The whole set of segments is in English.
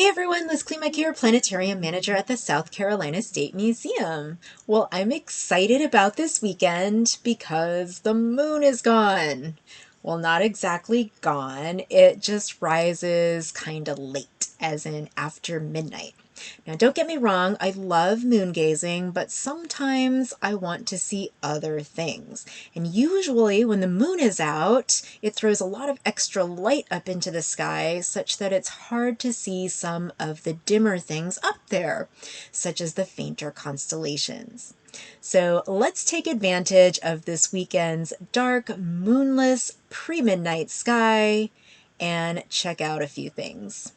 Hey everyone, Liz Klimek here, Planetarium Manager at the South Carolina State Museum. Well, I'm excited about this weekend because the moon is gone. Well, not exactly gone, it just rises kind of late, as in after midnight. Now, don't get me wrong, I love moon gazing, but sometimes I want to see other things. And usually when the moon is out, it throws a lot of extra light up into the sky such that it's hard to see some of the dimmer things up there, such as the fainter constellations. So let's take advantage of this weekend's dark, moonless, pre-midnight sky and check out a few things.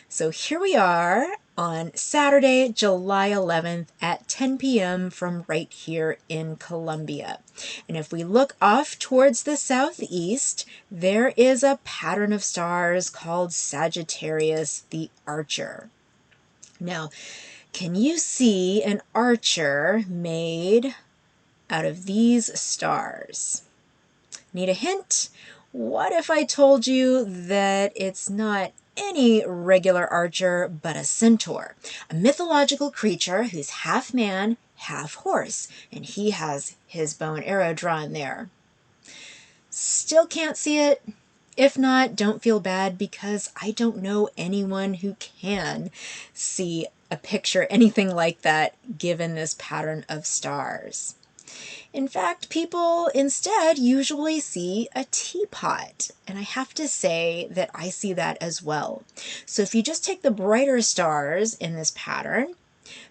So here we are on Saturday, July 11th at 10 p.m. from right here in Columbia. And if we look off towards the southeast, there is a pattern of stars called Sagittarius the Archer. Now, can you see an archer made out of these stars? Need a hint? What if I told you that it's not any regular archer, but a centaur, a mythological creature who's half man, half horse, and he has his bow and arrow drawn there? Still can't see it? If not, don't feel bad because I don't know anyone who can see a picture anything like that given this pattern of stars. In fact, people instead usually see a teapot, and I have to say that I see that as well. So if you just take the brighter stars in this pattern,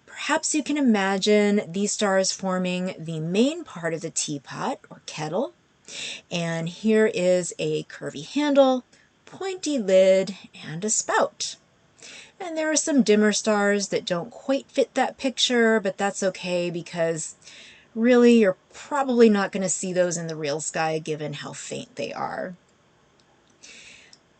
perhaps you can imagine these stars forming the main part of the teapot or kettle, and here is a curvy handle, pointy lid, and a spout. And there are some dimmer stars that don't quite fit that picture, but that's okay because really, you're probably not going to see those in the real sky given how faint they are.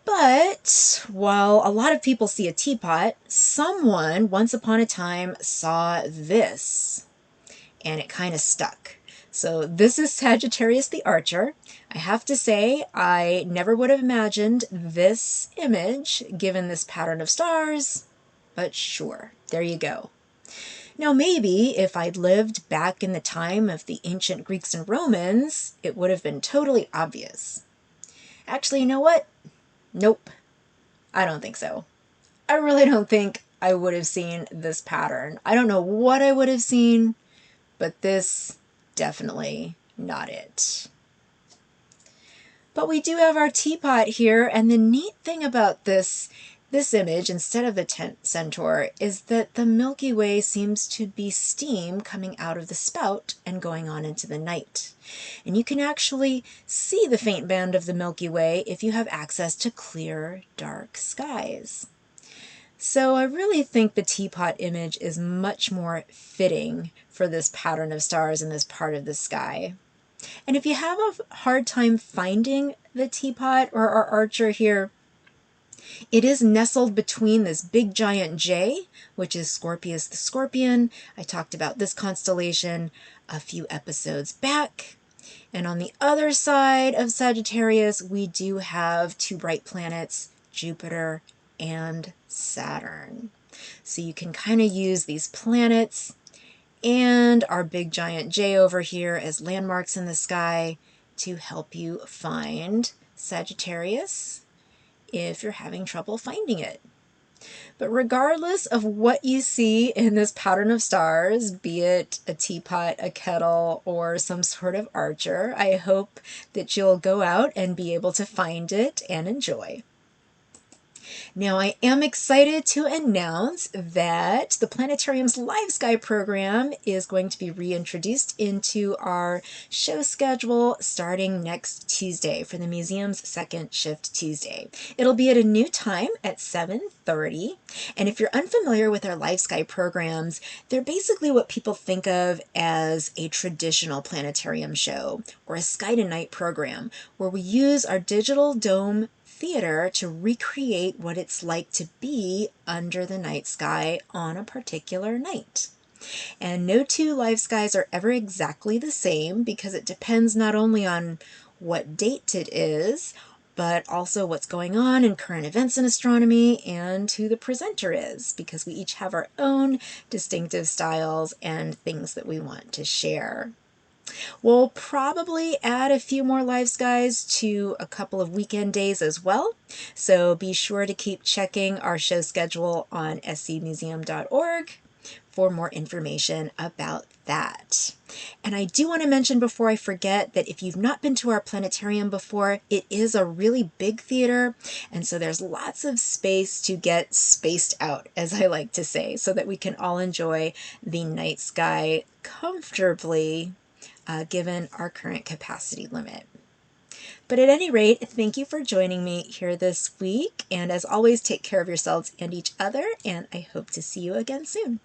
But while a lot of people see a teapot, someone once upon a time saw this, and it kind of stuck. So this is Sagittarius the Archer. I have to say, I never would have imagined this image given this pattern of stars, but sure, there you go. Now maybe if I'd lived back in the time of the ancient Greeks and Romans, it would have been totally obvious. Actually, you know what? Nope, I don't think so. I really don't think I would have seen this pattern. I don't know what I would have seen, but this definitely not it. But we do have our teapot here, and the neat thing about this image, instead of the centaur, is that the Milky Way seems to be steam coming out of the spout and going on into the night. And you can actually see the faint band of the Milky Way if you have access to clear, dark skies. So I really think the teapot image is much more fitting for this pattern of stars in this part of the sky. And if you have a hard time finding the teapot or our archer here, it is nestled between this big giant J, which is Scorpius the Scorpion. I talked about this constellation a few episodes back. And on the other side of Sagittarius, we do have two bright planets, Jupiter and Saturn. So you can kind of use these planets and our big giant J over here as landmarks in the sky to help you find Sagittarius if you're having trouble finding it. But regardless of what you see in this pattern of stars, be it a teapot, a kettle, or some sort of archer, I hope that you'll go out and be able to find it and enjoy. Now, I am excited to announce that the Planetarium's Live Sky program is going to be reintroduced into our show schedule starting next Tuesday for the museum's second shift Tuesday. It'll be at a new time at 7:30, and if you're unfamiliar with our Live Sky programs, they're basically what people think of as a traditional planetarium show or a Sky to Night program where we use our digital dome theater to recreate what it's like to be under the night sky on a particular night. And no two live skies are ever exactly the same because it depends not only on what date it is, but also what's going on in current events in astronomy and who the presenter is, because we each have our own distinctive styles and things that we want to share. We'll probably add a few more live skies to a couple of weekend days as well, so be sure to keep checking our show schedule on scmuseum.org for more information about that. And I do want to mention before I forget that if you've not been to our planetarium before, it is a really big theater, and so there's lots of space to get spaced out, as I like to say, so that we can all enjoy the night sky comfortably, given our current capacity limit. But at any rate, thank you for joining me here this week, and as always, take care of yourselves and each other, and I hope to see you again soon.